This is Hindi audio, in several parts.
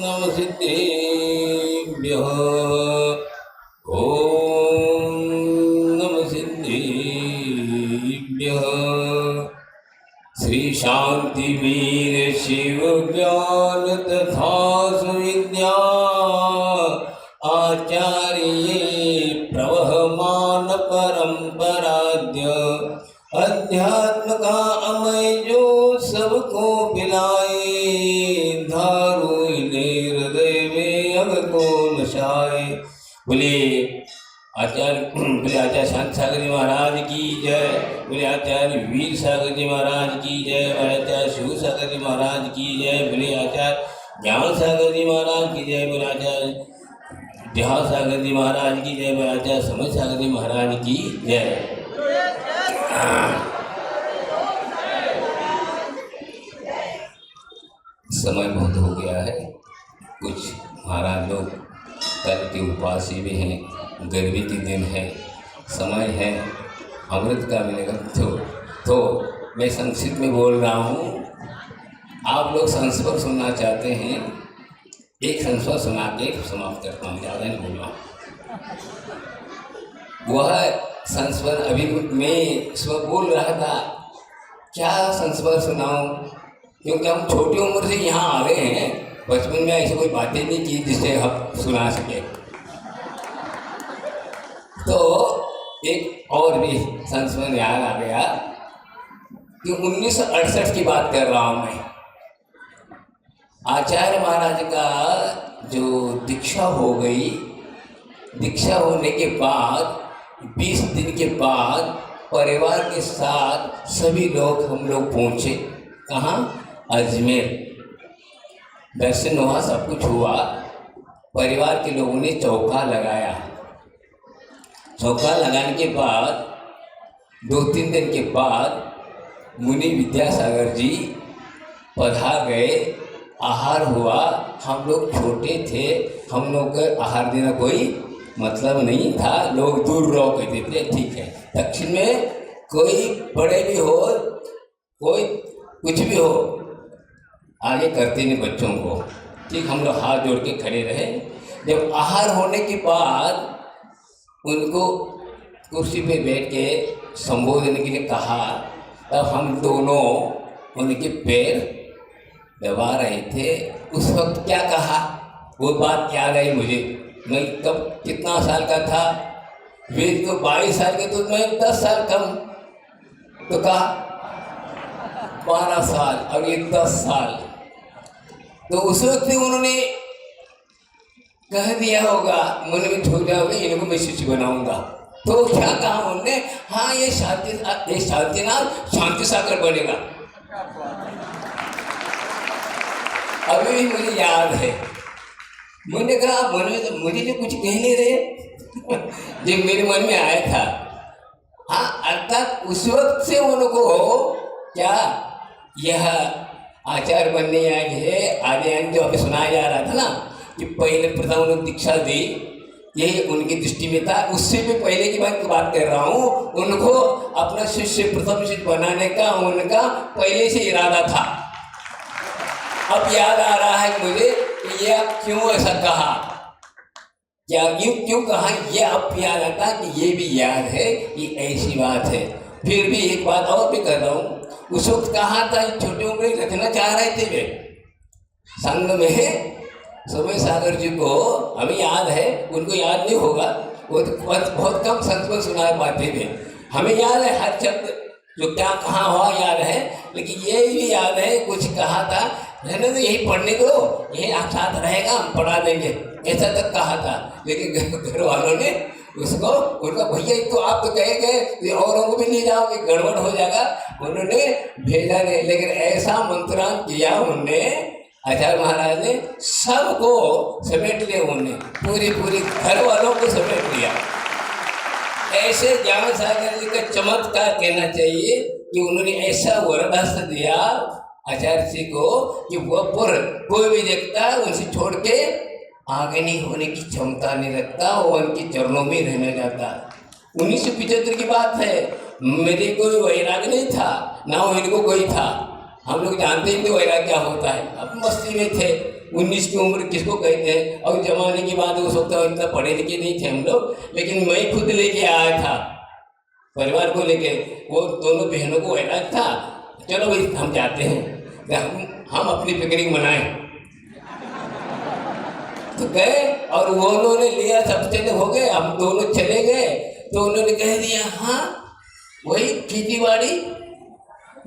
नमः सिद्धेभ्यः। ॐ नमः सिद्धेभ्यः। श्री शांति वीर शिव ज्ञान तथा सुविद्या आचार्य प्रवहमान परंपराद्य अध्यात्म का अमय जो सबको पिलाए, धारू हृदय में अग को नशाए। बोले आचार्य शांत सागर जी महाराज की जय। बोले आचार्य वीर सागर जी महाराज की जय। बोले आचार्य शिव सागर जी महाराज की जय। बोले आचार्य ज्ञान सागर जी महाराज की जय। बोले आचार्य ध्यान सागर जी महाराज की जय। बोले आचार्य समझ सागर जी महाराज की जय। समय बहुत हो गया है, कुछ महाराज लोग कल के उपासी भी हैं, गर्मी के दिन है, समय है अमृत का मिलेगा तो मैं संक्षिप्त में बोल रहा हूँ। आप लोग संस्वर सुनना चाहते हैं, एक संस्वर सुना के समाप्त करता हूँ, ज़्यादा नहीं बोल रहा हूँ। वह संस्वर अभी मैं स्व बोल रहा था, क्या संस्वर सुनाऊँ, क्योंकि हम छोटी उम्र से यहाँ आ गए हैं, बचपन में ऐसी कोई बातें नहीं की जिससे हम सुना सके। तो एक और भी संस्मरण याद आ गया कि 1968 की बात कर रहा हूँ मैं। आचार्य महाराज का जो दीक्षा हो गई, दीक्षा होने के बाद 20 दिन के बाद परिवार के साथ सभी लोग हम लोग पहुँचे। कहाँ? अजमेर। दर्शन हुआ, सब कुछ हुआ। परिवार के लोगों ने चौका लगाया। चौका लगाने के बाद 2-3 दिन के बाद मुनि विद्यासागर जी पधार गए। आहार हुआ। हम लोग छोटे थे, हम लोग को आहार देना कोई मतलब नहीं था, लोग दूर रहो कहते थे, ठीक है। दक्षिण में कोई बड़े भी हो, कोई कुछ भी हो, आगे करते नहीं बच्चों को, ठीक। हम लोग हाथ जोड़ के खड़े रहे। जब आहार होने के बाद उनको कुर्सी पे बैठ के संबोधन के लिए कहा, तब हम दोनों उनके पैर दबा रहे थे। उस वक्त क्या कहा वो बात याद आई मुझे। मैं कब कितना साल का था, वे तो 22 साल के, तो मैं 10 साल कम, तो कहा 12 साल और ये 10 साल। तो उस वक्त उन्होंने कह दिया होगा, मन में छोड़ होगा इनको मैं शिष्य बनाऊंगा। तो क्या कहा उन्होंने? हाँ, ये शांतिनाथ शांति सागर बनेगा। अभी भी मुझे याद है। मैंने कहा मन में तो मुझे जो कुछ कह नहीं रहे जो मेरे मन में आया था। हाँ, अर्थात उस वक्त से उनको क्या यह आचार्य बनने आए है। आगे जो अभी सुनाया जा रहा था ना कि पहले प्रथम उन्होंने दीक्षा दी, यही उनकी दृष्टि में था। उससे भी पहले की बात कर रहा हूँ। उनको अपना शिष्य प्रथम शिष्य बनाने का उनका पहले से इरादा था। अब याद आ रहा है मुझे कि यह क्यों ऐसा कहा, क्या क्यों कहा, ये अब याद आता कि ये भी याद है कि ऐसी बात है। फिर भी एक बात और भी कर रहा हूँ। उस वक्त कहा था, छोटी उम्र रखना चाह रहे थे वे संघ में। समय सागर जी को हमें याद है, उनको याद नहीं होगा, वो तो बहुत कम संस्मरण सुना पाते थे। हमें याद है हर शब्द जो क्या कहाँ हुआ याद है, लेकिन ये भी याद है कुछ कहा था, रहने दो, यही पढ़ने दो, यही आप साथ रहेगा, हम पढ़ा देंगे, ऐसा तक कहा था। लेकिन घर वालों ने उसको, उनका भैया तो आप तो कहे गए औरों को भी ले जाओगे, गड़बड़ हो जाएगा, उन्होंने भेजा नहीं। लेकिन ऐसा मंत्रांत किया उन्होंने, आचार्य महाराज ने सबको समेट लिया, उन्होंने पूरी घर वालों को समेट लिया। ऐसे ज्ञान सागर जी का चमत्कार कहना चाहिए कि उन्होंने ऐसा वरदान दिया आचार्य जी को कि वह पर कोई भी देखता उनसे छोड़ के आगे नहीं होने की क्षमता नहीं रखता, वो उनके चरणों में रहने जाता। 1975 की बात है। मेरे कोई वैराग नहीं था, ना वो इनको कोई था। हम लोग जानते ही थे वैराग क्या होता है, अब मस्ती में थे। 19 की उम्र किसको कहते हैं, और जमाने की बात उस वक्त इतना पढ़े लिखे नहीं थे हम लोग, लेकिन मैं खुद लेके आया था परिवार को लेके। वो दोनों बहनों को वैराग था, चलो भाई हम जाते हैं, हम अपनी पिकनिक मनाएं। तो गए और वो उन्होंने लिया, सब चले हो गए, हम दोनों चले गए। तो उन्होंने कह दिया हाँ वही खेती बाड़ी,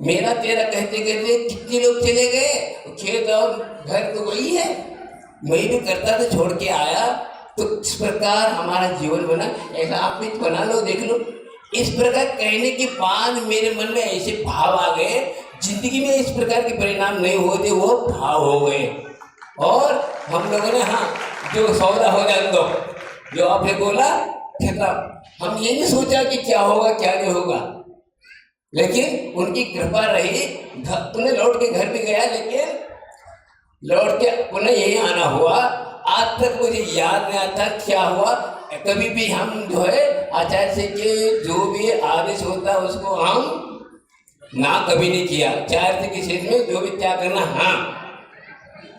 मेरा तेरा कहते कहते कितने लोग चले गए, खेत और घर तो वही है, मैं भी करता था छोड़ के आया। तो इस प्रकार हमारा जीवन बना, ऐसा आप भी बना लो, देख लो। इस प्रकार कहने के बाद मेरे मन में ऐसे भाव आ गए, जिंदगी में इस प्रकार के परिणाम नहीं होते, वो भाव हो गए। और हम लोगों ने हाँ जो सौदा हो जाए दो, जो आपने बोला खत्म। हम ये नहीं सोचा कि क्या होगा क्या नहीं होगा, लेकिन उनकी कृपा रही। पुनः लौट के घर भी गया, लेकिन लौट के पुनः यही आना हुआ। आज तक मुझे याद नहीं आता क्या हुआ। कभी भी हम जो है आचार्य से के जो भी आदेश होता है उसको हम ना कभी नहीं किया। आचार्य से के क्षेत्र में जो भी क्या करना, हाँ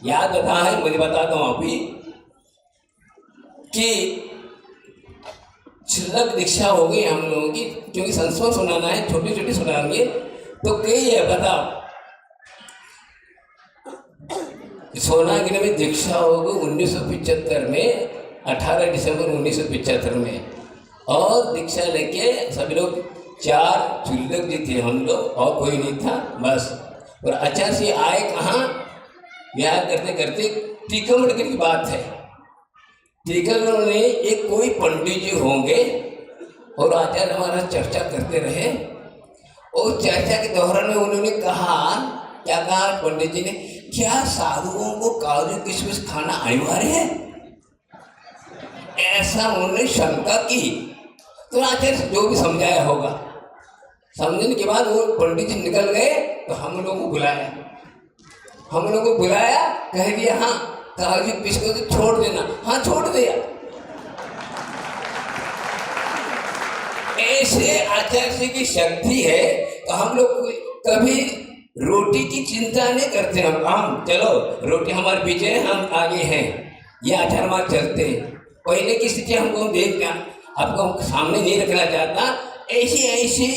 याद बता है, मुझे बताता हूँ अभी कि छिलक दीक्षा हो गई हम लोगों की, क्योंकि संस्कृत सुनाना है, छोटी छोटी सुनाएंगे तो कई है। बताओ सोनागिरी में दीक्षा हो गई 1975 में, 18 दिसंबर 1975 में। और दीक्षा लेके सभी लोग 4 चुल्लक जी थे हम लोग, और कोई नहीं था बस। और अच्छा से आए कहाँ, ब्याह करते करते टीकमगढ़ की बात है। टीकमगढ़ में एक कोई पंडित जी होंगे और आचार्य हमारा चर्चा करते रहे। और चर्चा के दौरान में उन्होंने कहा, क्या कहा पंडित जी ने, क्या साधुओं को काजू किशमिश खाना अनिवार्य है, ऐसा उन्होंने शंका की। तो आचार्य जो भी समझाया होगा, समझने के बाद वो पंडित जी निकल गए। तो हम लोगों को बुलाया, हम लोगों को बुलाया, कह दिया हाँ काजू किशमिश तो छोड़ देना। हाँ छोड़ दिया। ऐसे आचार्य की शक्ति है। तो हम लोग कभी रोटी की चिंता नहीं करते। हम चलो रोटी हमारे पीछे है, हम आगे हैं, ये आचार्य हमारे चलते हैं। पहले की स्थिति हमको देख कर आपको सामने नहीं रखना चाहता, ऐसी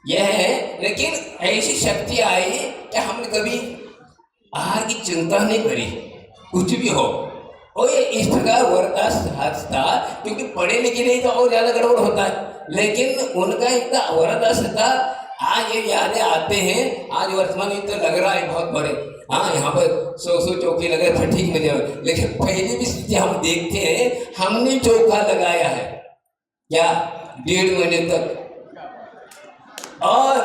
यह है। लेकिन ऐसी शक्ति आई कि हमने कभी आहार की चिंता नहीं करी, कुछ भी हो। और ये इस प्रकार वरदास था, क्योंकि पढ़े लिखे नहीं तो और ज़्यादा गड़बड़ होता है, लेकिन उनका इतना वरदास था। आज ये यादें आते हैं, आज वर्तमान में तो लग रहा है बहुत बड़े, हाँ यहाँ पर 100 चौके लगे फिर ठीक में जाए। लेकिन पहले भी स्थिति हम देखते हैं, हमने चौका लगाया है क्या 1.5 महीने तक। और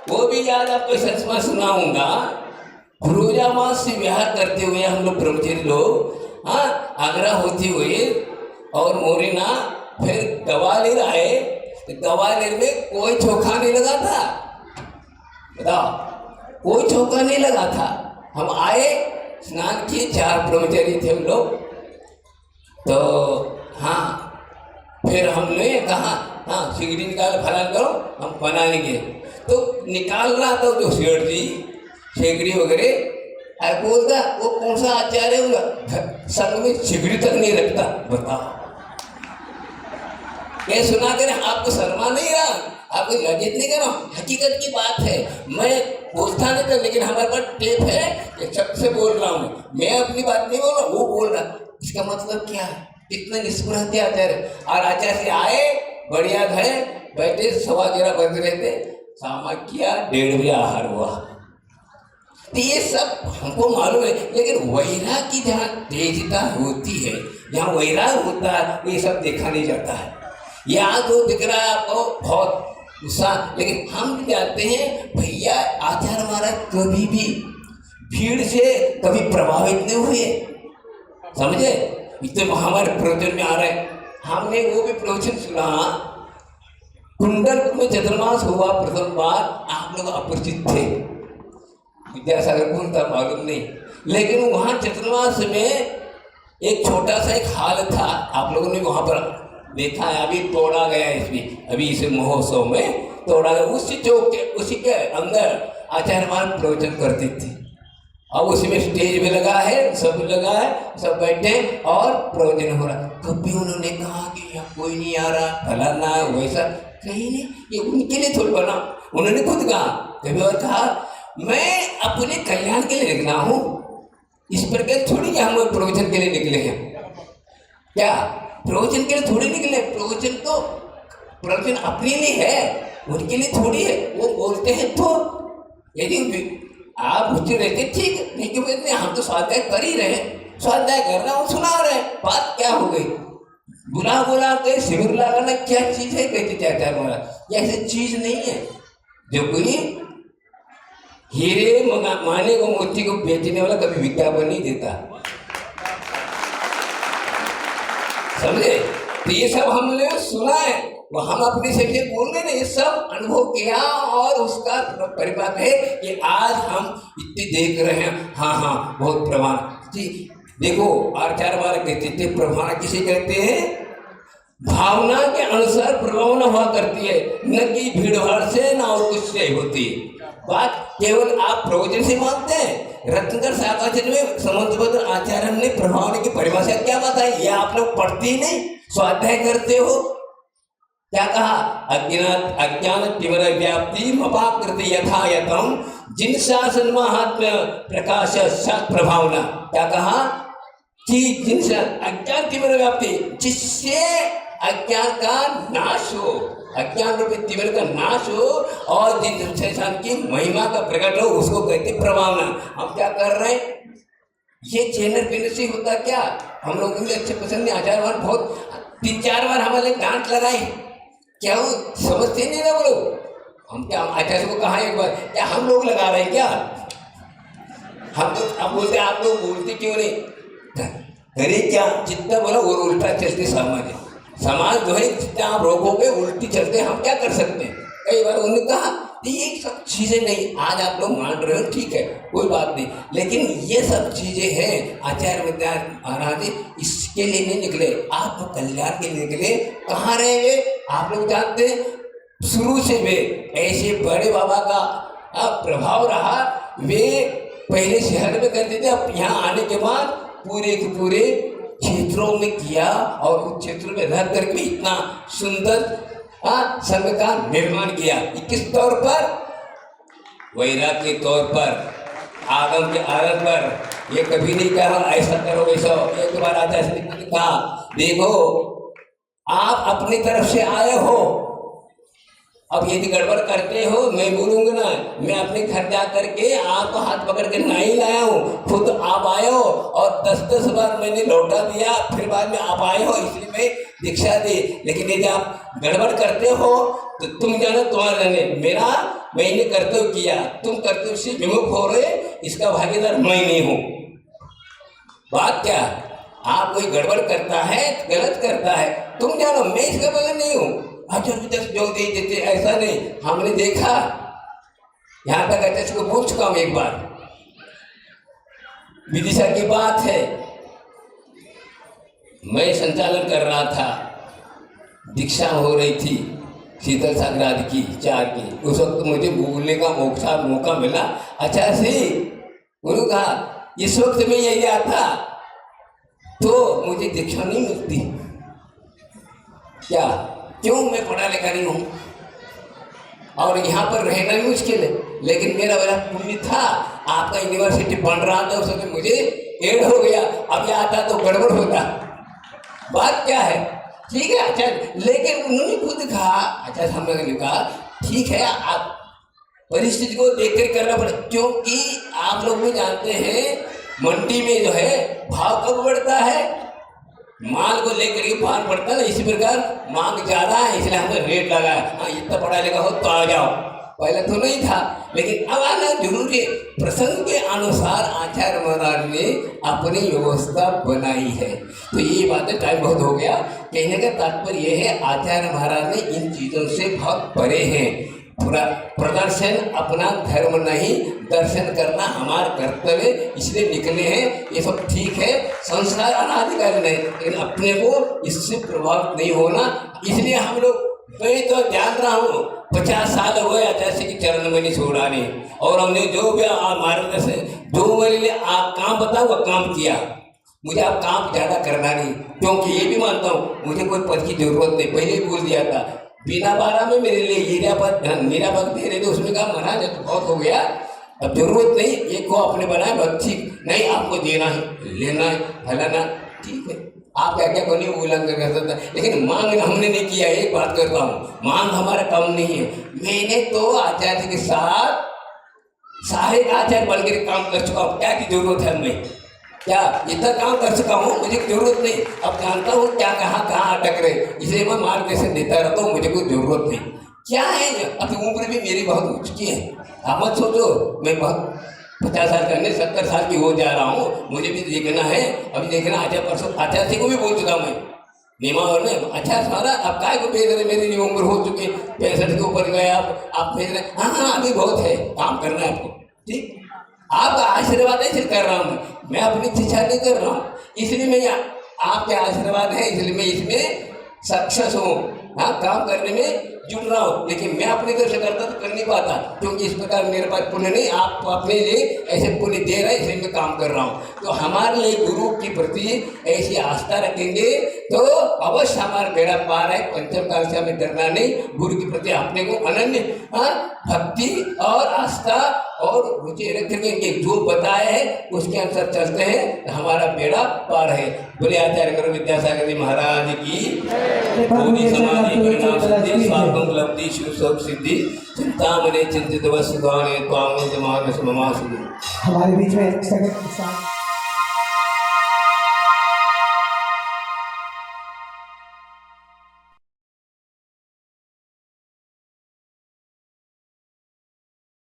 वो भी याद आपको सच में सुनाऊंगा। फिरोजा माँ से विहार करते हुए हम लोग ब्रह्मचारी लोग, हाँ आगरा होते हुए और मोरिना, फिर ग्वालियर आए। ग्वालियर में कोई चौका नहीं लगा था, बताओ कोई चौका नहीं लगा था। हम आए, स्नान किए, 4 ब्रह्मचारी थे हम लोग। तो हाँ फिर हमने कहा हाँ सिगड़ी निकाल फलान करो, हम बना लेंगे। तो निकाल रहा था जो सेठ जी सिगड़ी वगैरह, बोलता वो कौन सा आचार्य होगा, संग में सिगड़ी तक नहीं रखता। बताओ ये सुना कर आपको शर्मा नहीं रहा, आपको लज्जित नहीं करो, हकीकत की बात है। मैं बोलता नहीं था, लेकिन हमारे पास टेप है, एक शब्द से बोल रहा हूँ मैं, अपनी बात नहीं बोल रहा, वो बोल रहा। इसका मतलब क्या है, इतने निष्ठुर थे आचार्य। और आचार्य से आए, बढ़िया गए, बैठे, 11:15 बज रहे थे, सामा किया, 1:30 बजे आहार हुआ। तो ये सब हमको मालूम है, लेकिन वैराग की जहाँ तेजता होती है, जहाँ वैराग होता है, ये सब देखा नहीं जाता है। यहाँ तो दिख रहा है आपको बहुत उत्साह, लेकिन हम जानते हैं भैया आचार्य महाराज कभी भी भीड़ से कभी प्रभावित नहीं हुए, समझे। इतने हमारे प्रवचन में आ रहे हैं, हमने वो भी प्रवचन सुना। कुंडलपुर में चतुर्मास हुआ प्रथम बार, आप लोग अपरिचित थे, विद्यासागर कौन था मालूम नहीं, लेकिन वहाँ चतुर्मास में एक छोटा सा एक हाल था, आप लोगों ने वहाँ पर देखा है। अभी तोड़ा गया, इसमें अभी इस महोत्सव में तोड़ा गया। उसी चौक के उसी के अंदर आचार्य महाराज प्रवचन करते थे। अब उसमें स्टेज में लगा है, सब लगा है, सब बैठे और प्रवचन हो रहा। कभी उन्होंने कहा कि यहाँ कोई नहीं आ रहा, फलाना वैसा, कहीं नहीं, ये उनके लिए थोड़ी बना। उन्होंने खुद कहा, कभी और कहा मैं अपने कल्याण के लिए निकला हूँ, इस प्रकार थोड़ी कि हम प्रवचन के लिए निकले हैं। क्या प्रवचन के लिए थोड़ी निकले? प्रवचन अपने लिए है, उनके लिए थोड़ी है। वो बोलते हैं तो यदि आप मुझे रहते ठीक, नहीं क्यों कहते हम तो स्वाध्याय कर ही रहे, स्वाध्याय कर रहे हैं, सुना रहे हैं, बात क्या हो गई? बुला बुला के शिविर लगाना क्या चीज है? कहते थे आचार्य महाराज, ये ऐसी चीज नहीं है जो कोई हीरे माने को मोती को बेचने वाला कभी विज्ञापन नहीं देता, समझे? तो ये सब हमने सुना है, वो हम अपने से बोल रहे हैं, ये सब अनुभव किया और उसका परिपाक है कि आज हम इतने देख रहे हैं। हाँ हाँ, बहुत प्रमाण। देखो आचार्य महाराज कहते थे प्रमाण किसे कहते हैं? भावना के अनुसार प्रभावना हुआ करती है, न कि भीड़ भाड़ से न और कुछ से होती है। बात केवल आप प्रवचन से मानते हैं। रत्नकर शाकाचर में समंतभद्र आचार्य ने प्रभावना की परिभाषा क्या बताई? ये आप लोग पढ़ते ही नहीं, स्वाध्याय करते हो। क्या कहा? अज्ञान तिमिर व्याप्ति मपाकृति यथायतम जिन शासन महात्म्य प्रकाश सत प्रभावना। क्या कहा? कि जिनसे अज्ञान तिमिर व्याप्ति, जिससे अज्ञान का नाश हो, अज्ञान रूपी तिमिर का नाश हो और जिन शासन की महिमा का प्रकट हो, उसको कहते प्रभावना। हम क्या कर रहे हैं? ये चैनल पीने से होता क्या? हम लोगों को अच्छे पसंद नहीं। आचार्य बार बहुत 3-4 बार हमारे डांट लगाई, क्या वो समझते नहीं ना वो लोग? हम क्या आचार्य को कहा एक बार, क्या हम लोग लगा रहे हैं क्या? हम तो अब बोलते आप लोग बोलते क्यों नहीं? करे क्या? जितना बोला वो उल्टा चलते समाज जो है, जितना आप रोकोगे उल्टी चलते, हम क्या कर सकते हैं? कई बार उन्होंने कहा ये सब चीजें नहीं, आज आप लोग मान रहे हो, ठीक है, कोई बात नहीं, लेकिन ये सब चीजें हैं। आचार्य महाराज इसके लिए नहीं निकले, आप कल्याण के लिए निकले। कहाँ रहे वे? आप लोग जानते हैं, शुरू से वे ऐसे बड़े बाबा का प्रभाव रहा। वे पहले शहर में करते थे, अब यहाँ आने के बाद पूरे के पूरे क्षेत्रों में किया और उस क्षेत्रों में रह करके इतना सुंदर संघ का निर्माण किया। किस तौर पर? वैराग के तौर पर, आगम के आधार पर। ये कभी नहीं कहा ऐसा करो वैसा। एक बार आचार्य ने कहा, देखो आप अपनी तरफ से आए हो, अब यदि गड़बड़ करते हो मैं बोलूंगा ना, मैं अपने घर जा करके आपको हाथ पकड़ के नहीं लाया हूँ, खुद आप आए हो और 10-10 बार मैंने लौटा दिया, फिर बाद में आप आए हो, इसलिए मैं दीक्षा दी। लेकिन यदि आप गड़बड़ करते हो तो तुम जानो तुम्हारा जाने, मेरा मैंने कर्तव्य किया, तुम कर्तव्य से विमुख हो रहे, इसका भागीदार मैं नहीं हूँ। बात क्या? आप कोई गड़बड़ करता है, गलत करता है, तुम जानो, मैं इसका बगल नहीं हूँ। आचार्य जो दे देते, ऐसा नहीं, हमने देखा। यहाँ तक आचार्य को बोल चुका हूँ एक बार। विदिशा की बात है, मैं संचालन कर रहा था, दीक्षा हो रही थी शीतल सागराध की 4 की। उस वक्त मुझे बोलने का मौका मिला। अच्छा से उन्होंने कहा, इस वक्त में यही आता तो मुझे दीक्षा नहीं मिलती। क्या? क्यों? मैं पढ़ा लिखा नहीं हूँ और यहाँ पर रहना भी मुश्किल है, लेकिन मेरा बड़ा पुण्य था, आपका यूनिवर्सिटी बन रहा था, उस वक्त मुझे एड हो गया। अब यह आता तो गड़बड़ होता। बात क्या है? ठीक है अच्छा, लेकिन उन्होंने खुद कहा, अच्छा हमने कहा ठीक है, आप परिस्थिति को देख कर करना पड़े, क्योंकि आप लोग भी जानते हैं मंडी में जो है भाव कब बढ़ता है? माल को लेकर के भाव बढ़ता है ना। इसी प्रकार मांग ज्यादा है, इसलिए हमने रेट लगाया। हाँ, इतना पढ़ा लिखा हो तो आ जाओ। पहले तो नहीं था, लेकिन अब आना जरूरी है। प्रसंग के अनुसार आचार्य महाराज ने अपनी व्यवस्था बनाई है। तो ये बातें टाइम बहुत हो गया। कहने का तात्पर्य यह है, आचार्य महाराज ने इन चीज़ों से बहुत परे हैं। पूरा प्रदर्शन अपना धर्म नहीं, दर्शन करना हमारा कर्तव्य, इसलिए निकले हैं। ये सब ठीक है, संस्कार अनाधिकार नहीं, लेकिन अपने को इससे प्रभावित नहीं होना। इसलिए हम लोग मैं तो जान रहा हूँ 50 साल हो गए आचार्य की चरण में नहीं छोड़ाने, और हमने जो भी मार्गदर्शन जो मेरे लिए आप काम बताओ वो काम किया। मुझे आप काम ज़्यादा करना नहीं, क्योंकि ये भी मानता हूँ मुझे कोई पद की जरूरत नहीं। पहले ही बोल दिया था बिना 12 में मेरे लिए हीरा पद दे रहे थे, उसमें कहा मना जब बहुत हो गया, अब जरूरत नहीं। एक को अपने बनाए बस ठीक नहीं, आपको देना है लेना है फलाना, ठीक है आप क्या क्या करनी उल्लंघन कर सकता है, लेकिन मांग हमने नहीं किया। एक बात करता हूँ, मांग हमारा कम नहीं है। मैंने तो आचार्य के साथ सहायक आचार्य बन के काम कर चुका हूँ, क्या की जरूरत है हमें, क्या इतना काम कर चुका हूँ, मुझे जरूरत नहीं। अब जानता हूँ क्या कहाँ अटक रहे, इसलिए मैं मार्गदर्शन देता रहता हूँ, मुझे कोई जरूरत नहीं। क्या है अभी उम्र भी मेरी बहुत हो चुकी है, आप मत सोचो मैं बहुत 50 साल करने 70 साल की हो जा रहा हूँ, मुझे भी देखना है। अभी देखना आचार्य परसों आचार्य जी को भी बोल चुका मैं नियमावर में, अच्छा सारा अब काय को भेज रहे, मेरी उम्र हो चुकी 65 के ऊपर गए आप भेज रहे। हाँ अभी बहुत है, काम करना है आपको, ठीक आपका आशीर्वाद ऐसे कर रहा हूँ मैं अपनी इच्छा नहीं कर रहा हूँ, इसलिए मैं आपके आशीर्वाद है इसलिए मैं इसमें सक्सेस हूँ। हाँ काम करने में जुट रहा हूँ, लेकिन मैं अपनी तरफ से करता तो कर नहीं पाता, क्योंकि इस प्रकार मेरे पास पुण्य नहीं। आप अपने लिए ऐसे पुण्य दे रहे हैं इसलिए मैं काम कर रहा हूँ। तो हमारे लिए गुरु के प्रति ऐसी आस्था रखेंगे तो अवश्य हमारा बेड़ा पार है। पंचम काल से हमें डरना नहीं, गुरु के प्रति अपने को अनन्य भक्ति और आस्था और रुचि रखेंगे, जो बताए हैं उसके अनुसार चलते हैं, हमारा बेड़ा पार है। बोले आचार्य गुरु विद्यासागर जी महाराज की पूरी समाधि परिणाम सिद्धि स्वागम लब्धि शिव सब सिद्धि चिंतामणि चिंतित वस्तुदाने त्वांग जमानस ममा सिद्धि। हमारे बीच में